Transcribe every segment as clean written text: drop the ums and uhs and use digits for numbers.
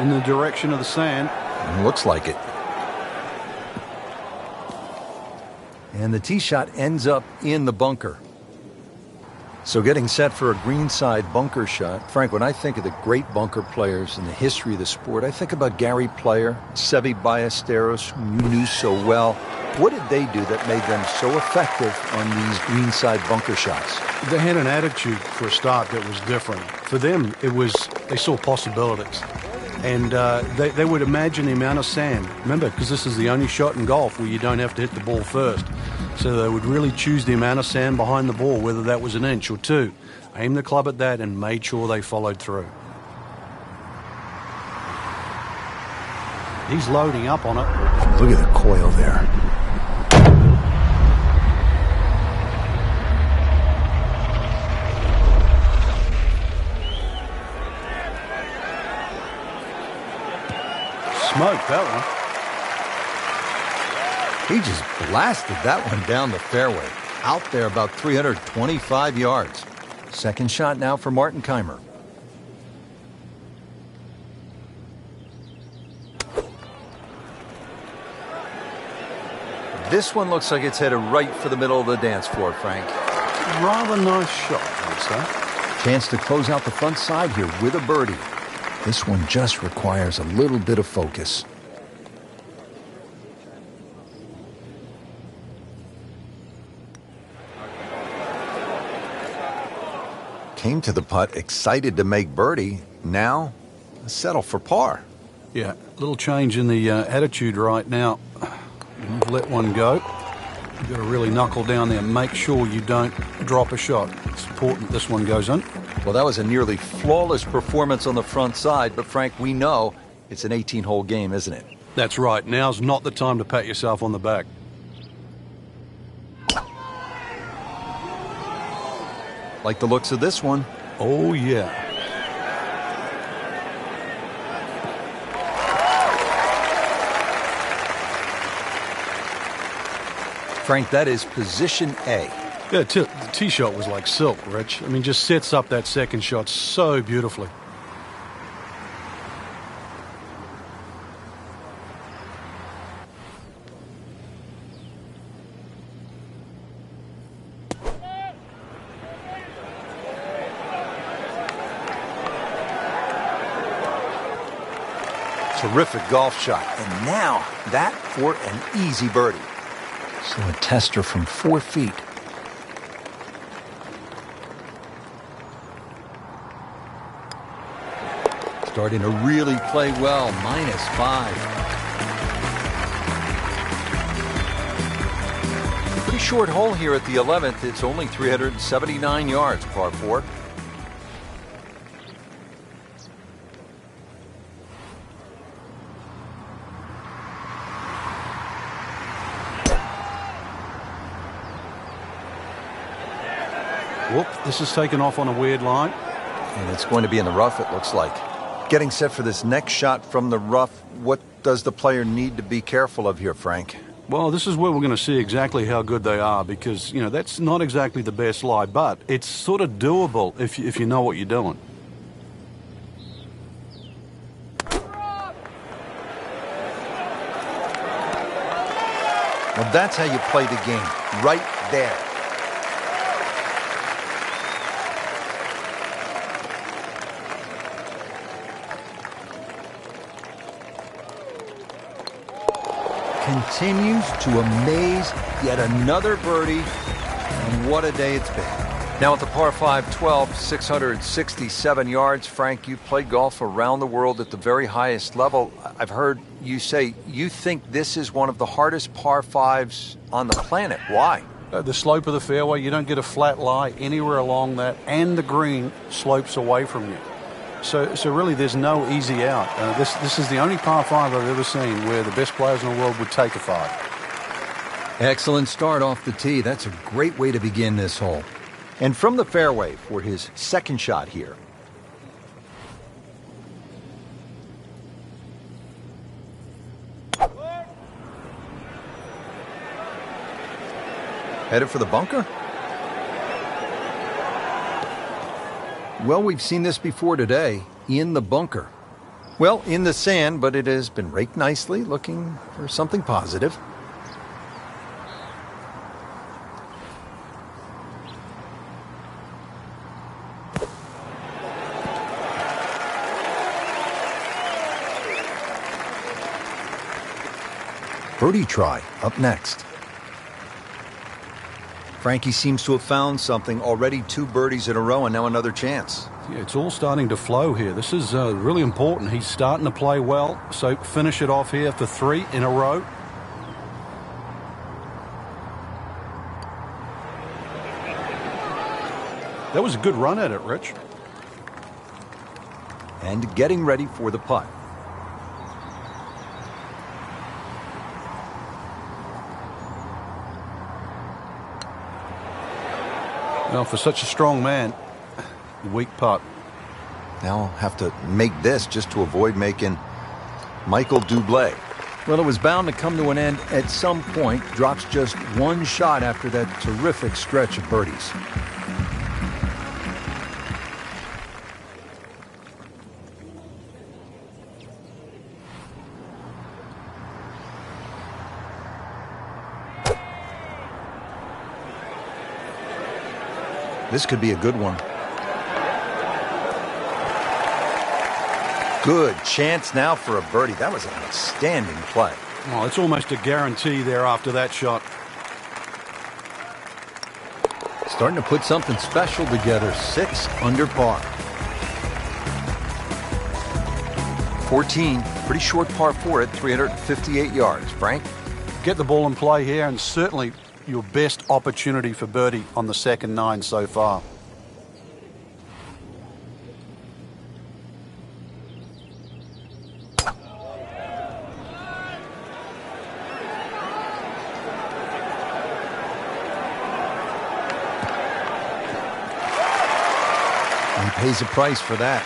in the direction of the sand. Looks like it. And the tee shot ends up in the bunker. So getting set for a greenside bunker shot. Frank, when I think of the great bunker players in the history of the sport, I think about Gary Player, Seve Ballesteros, whom you knew so well. What did they do that made them so effective on these greenside bunker shots? They had an attitude for a start that was different. For them, it was they saw possibilities. And they would imagine the amount of sand. Remember, because this is the only shot in golf where you don't have to hit the ball first. So they would really choose the amount of sand behind the ball, whether that was an inch or two. Aim the club at that and made sure they followed through. He's loading up on it. Look at the coil there. Smoked that one. He just blasted that one down the fairway. Out there about 325 yards. Second shot now for Martin Keimer. This one looks like it's headed right for the middle of the dance floor, Frank. Rather nice shot, I'd say. Chance to close out the front side here with a birdie. This one just requires a little bit of focus. Came to the putt excited to make birdie. Now, settle for par. Yeah, a little change in the attitude right now. You've let one go. You've got to really knuckle down there and make sure you don't drop a shot. It's important this one goes in. Well, that was a nearly flawless performance on the front side, but Frank, we know it's an 18-hole game, isn't it? That's right. Now's not the time to pat yourself on the back. Like the looks of this one. Oh, yeah. Frank, that is position A. Yeah, the tee shot was like silk, Rich. I mean, just sets up that second shot so beautifully. Terrific golf shot. And now, that for an easy birdie. So a tester from 4 feet. Starting to really play well, -5. Pretty short hole here at the 11th. It's only 379 yards, par 4. Whoop, this is taken off on a weird line. And it's going to be in the rough, it looks like. Getting set for this next shot from the rough, what does the player need to be careful of here, Frank? Well, this is where we're going to see exactly how good they are because, you know, that's not exactly the best lie, but it's sort of doable if you know what you're doing. Well, that's how you play the game, right there. Continues to amaze, yet another birdie, and what a day it's been. Now at the par 5 12, 667 yards. Frank, you played golf around the world at the very highest level. I've heard you say you think this is one of the hardest par 5s on the planet. Why? The slope of the fairway, you don't get a flat lie anywhere along that, and the green slopes away from you. So really, there's no easy out. This is the only par 5 I've ever seen where the best players in the world would take a 5. Excellent start off the tee. That's a great way to begin this hole. And from the fairway for his second shot here. Headed for the bunker? Well, we've seen this before today, in the bunker. Well, in the sand, but it has been raked nicely, looking for something positive. Birdie try up next. Frankie seems to have found something. Already 2 birdies in a row and now another chance. Yeah, it's all starting to flow here. This is really important. He's starting to play well, so finish it off here for 3 in a row. That was a good run at it, Rich. And getting ready for the putt. Well, for such a strong man, weak putt. Now I'll have to make this just to avoid making Michael Dublé. Well, it was bound to come to an end at some point. Drops just 1 shot after that terrific stretch of birdies. This could be a good one. Good chance now for a birdie. That was an outstanding play. Oh, it's almost a guarantee there after that shot. Starting to put something special together. 6 under par. 14, pretty short par 4 at 358 yards. Frank? Get the ball in play here, and certainly your best opportunity for birdie on the second 9 so far. He pays a price for that.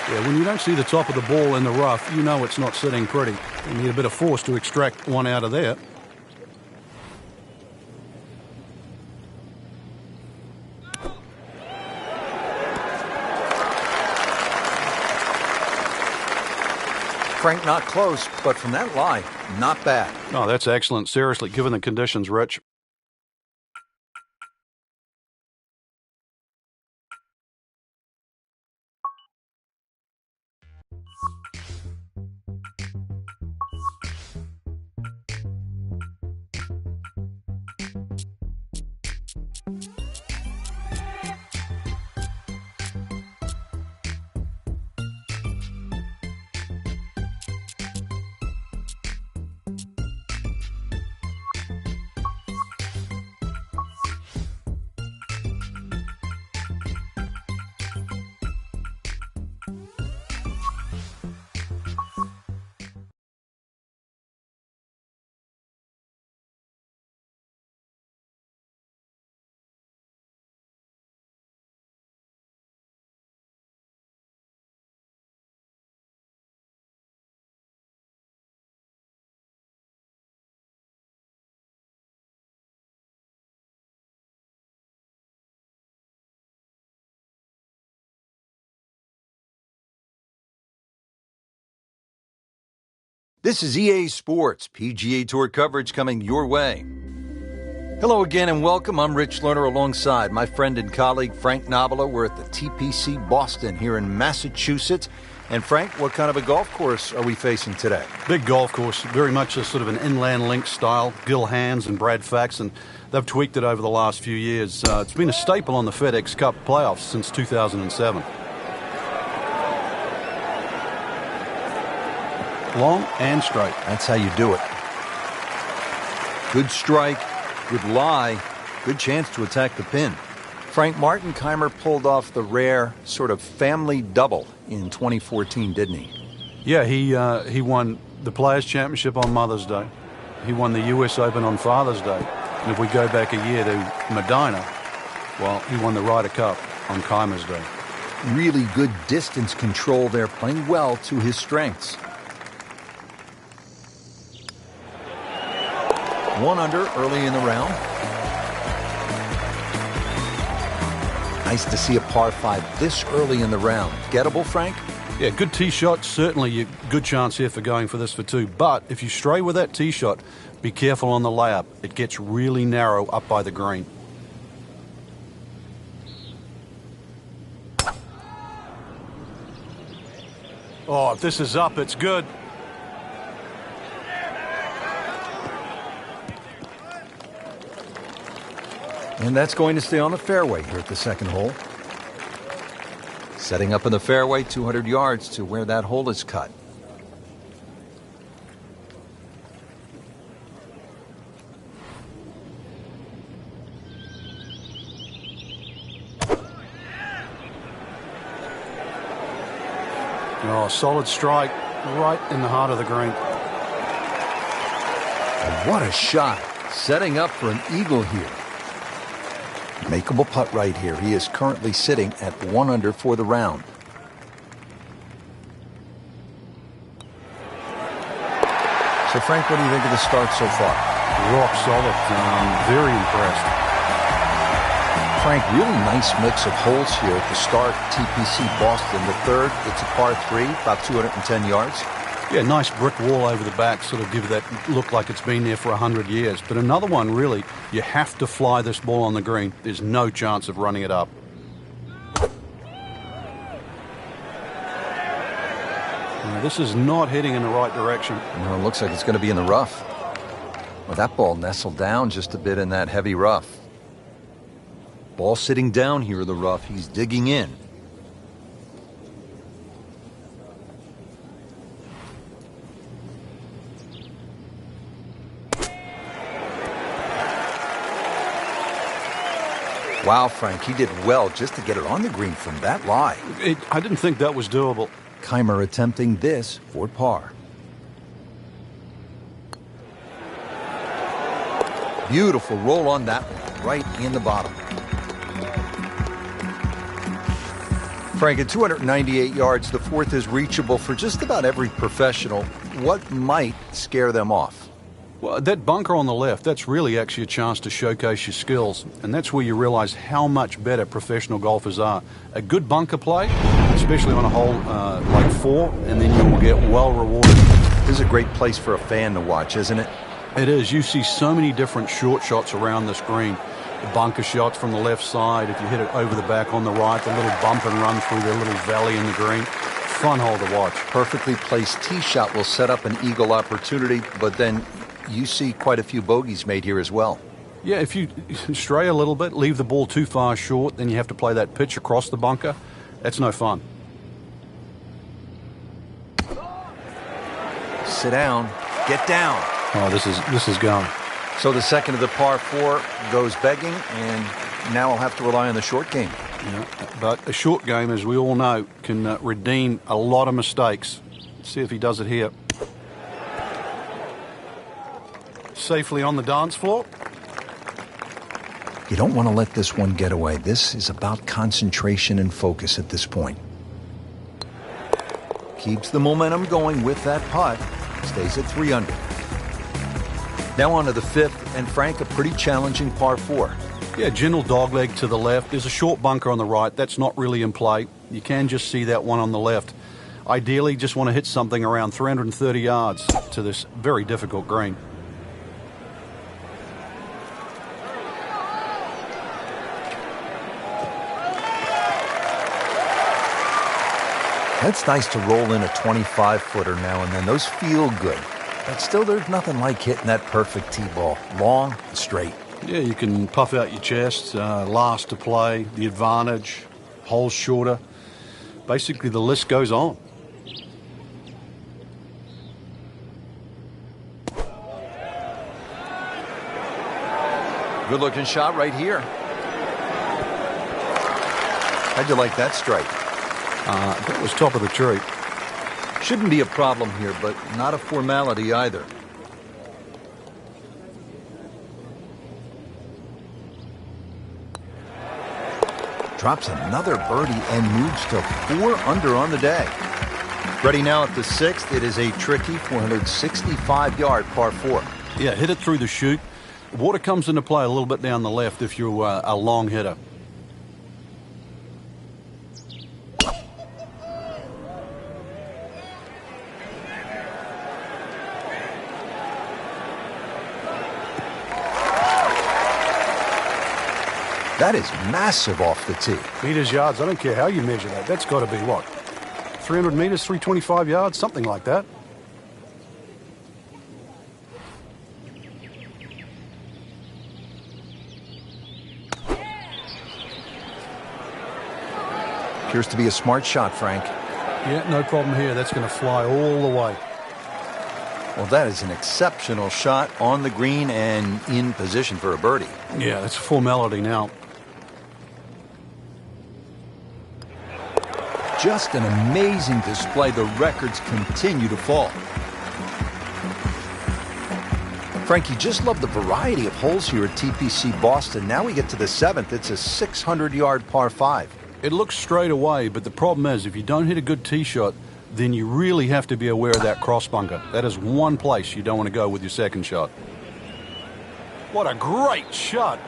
Yeah, when you don't see the top of the ball in the rough, you know it's not sitting pretty. You need a bit of force to extract one out of there. Frank not close, but from that lie, not bad. Oh, that's excellent. Seriously, given the conditions, Rich. This is EA Sports, PGA Tour coverage coming your way. Hello again and welcome. I'm Rich Lerner alongside my friend and colleague Frank Nobilo. We're at the TPC Boston here in Massachusetts. And Frank, what kind of a golf course are we facing today? Big golf course, very much a sort of an inland link style. Gil Hands and Brad Fax, and they've tweaked it over the last few years. It's been a staple on the FedEx Cup playoffs since 2007. Long and straight. That's how you do it. Good strike, good lie, good chance to attack the pin. Frank Martinkeimer pulled off the rare sort of family double in 2014, didn't he? Yeah, he won the Players' Championship on Mother's Day. He won the US Open on Father's Day. And if we go back a year to Medina, well, he won the Ryder Cup on Keimer's Day. Really good distance control there, playing well to his strengths. 1 under early in the round. Nice to see a par 5 this early in the round. Gettable, Frank? Yeah, good tee shot. Certainly a good chance here for going for this for two. But if you stray with that tee shot, be careful on the layup. It gets really narrow up by the green. Oh, if this is up, it's good. And that's going to stay on the fairway here at the second hole. Setting up in the fairway, 200 yards to where that hole is cut. Oh, solid strike right in the heart of the green. And what a shot. Setting up for an eagle here. Makeable putt right here. He is currently sitting at 1 under for the round. So, Frank, what do you think of the start so far? Rock solid. Very impressed. Frank, really nice mix of holes here at the start. TPC Boston. The third, it's a par 3, about 210 yards. Yeah, nice brick wall over the back, sort of give that look like it's been there for 100 years. But another one, really, you have to fly this ball on the green. There's no chance of running it up. Now, this is not heading in the right direction. Well, it looks like it's going to be in the rough. Well, that ball nestled down just a bit in that heavy rough. Ball sitting down here in the rough. He's digging in. Wow, Frank, he did well just to get it on the green from that lie. I didn't think that was doable. Keimer attempting this for par. Beautiful roll on that one, right in the bottom. Frank, at 298 yards, the fourth is reachable for just about every professional. What might scare them off? Well, that bunker on the left, that's really actually a chance to showcase your skills. And that's where you realize how much better professional golfers are. A good bunker play, especially on a hole like 4, and then you will get well rewarded. This is a great place for a fan to watch, isn't it? It is. You see so many different short shots around this green. The bunker shots from the left side, if you hit it over the back on the right, the little bump and run through the little valley in the green. Fun hole to watch. Perfectly placed tee shot will set up an eagle opportunity, but then you see quite a few bogeys made here as well. Yeah, if you stray a little bit, leave the ball too far short, then you have to play that pitch across the bunker. That's no fun. Sit down. Get down. Oh, this is going. So the second of the par 4 goes begging, and now I'll have to rely on the short game. Yeah, but a short game, as we all know, can redeem a lot of mistakes. Let's see if he does it here. Safely on the dance floor. You don't want to let this one get away. This is about concentration and focus at this point. Keeps the momentum going with that putt. Stays at 3 under. Now on to the fifth, and Frank, a pretty challenging par 4. Yeah, gentle dogleg to the left. There's a short bunker on the right. That's not really in play. You can just see that one on the left. Ideally, just want to hit something around 330 yards to this very difficult green. It's nice to roll in a 25-footer now and then. Those feel good. But still, there's nothing like hitting that perfect tee ball. Long and straight. Yeah, you can puff out your chest, last to play, the advantage, holes shorter. Basically, the list goes on. Good-looking shot right here. How'd you like that strike? That was top of the tree. Shouldn't be a problem here, but not a formality either. Drops another birdie and moves to 4 under on the day. Ready now at the 6th. It is a tricky 465-yard par 4. Yeah, hit it through the chute. Water comes into play a little bit down the left if you're a long hitter. That is massive off the tee. Meters, yards, I don't care how you measure that. That's got to be what? 300 meters, 325 yards, something like that. Appears to be a smart shot, Frank. Yeah, no problem here. That's going to fly all the way. Well, that is an exceptional shot on the green and in position for a birdie. Yeah, that's a formality now. Just an amazing display. The records continue to fall. Frank, you just love the variety of holes here at TPC Boston. Now we get to the 7th. It's a 600-yard par 5. It looks straight away, but the problem is if you don't hit a good tee shot, then you really have to be aware of that cross bunker. That is one place you don't want to go with your second shot. What a great shot.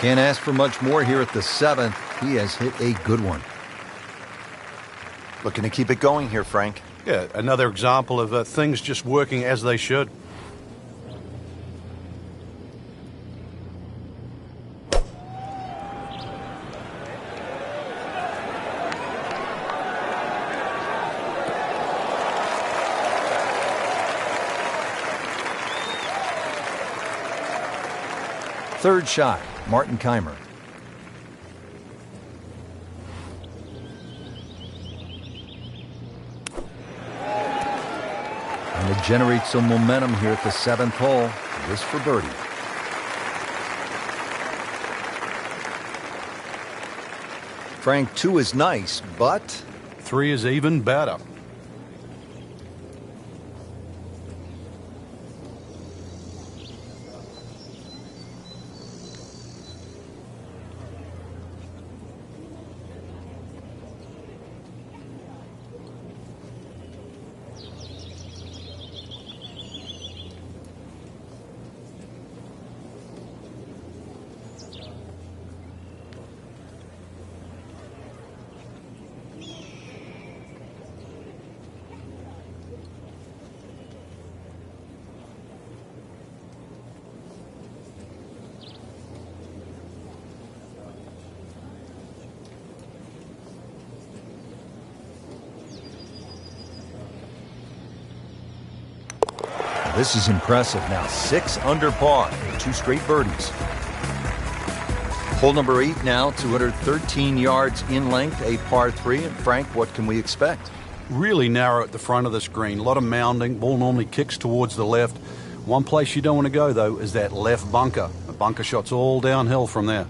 Can't ask for much more here at the 7th. He has hit a good one. Looking to keep it going here, Frank. Yeah, another example of things just working as they should. Third shot, Martin Keimer. And to generate some momentum here at the 7th hole, this for birdie. Frank, 2 is nice, but 3 is even better. this is impressive now. 6 under par, 2 straight birdies. Hole number 8 now, 213 yards in length, a par 3. And Frank, what can we expect? Really narrow at the front of this green. A lot of mounding. Ball normally kicks towards the left. One place you don't want to go, though, is that left bunker. The bunker shot's all downhill from there.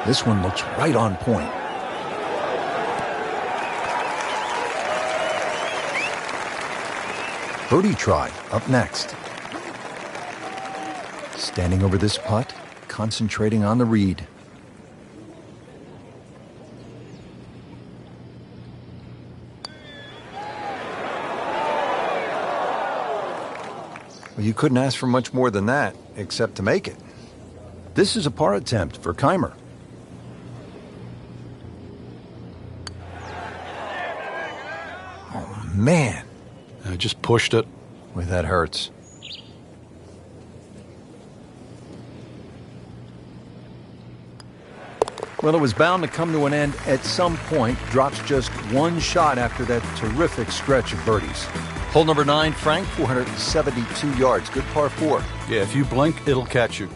This one looks right on point. Birdie try up next. Standing over this putt, concentrating on the read. Well, you couldn't ask for much more than that, except to make it. This is a par attempt for Keimer. Oh, man. I just pushed it. Boy, that hurts. Well, it was bound to come to an end at some point. Drops just one shot after that terrific stretch of birdies. Hole number 9, Frank, 472 yards. Good par 4. Yeah, if you blink, it'll catch you.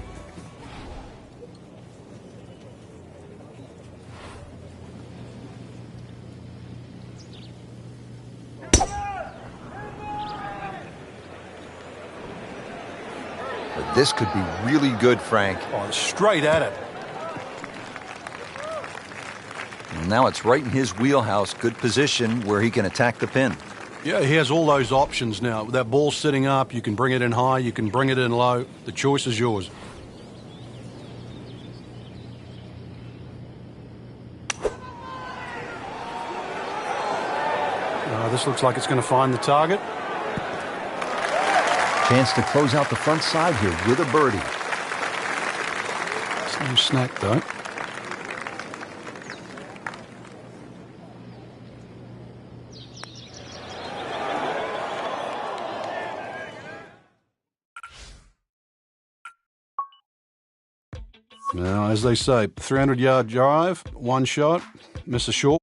But this could be really good, Frank. Oh, straight at it. And now it's right in his wheelhouse. Good position where he can attack the pin. Yeah, he has all those options now. That ball's sitting up. You can bring it in high. You can bring it in low. The choice is yours. This looks like it's going to find the target. Chance to close out the front side here with a birdie. It's no snack, though. Now, as they say, 300-yard drive, one shot, miss a short.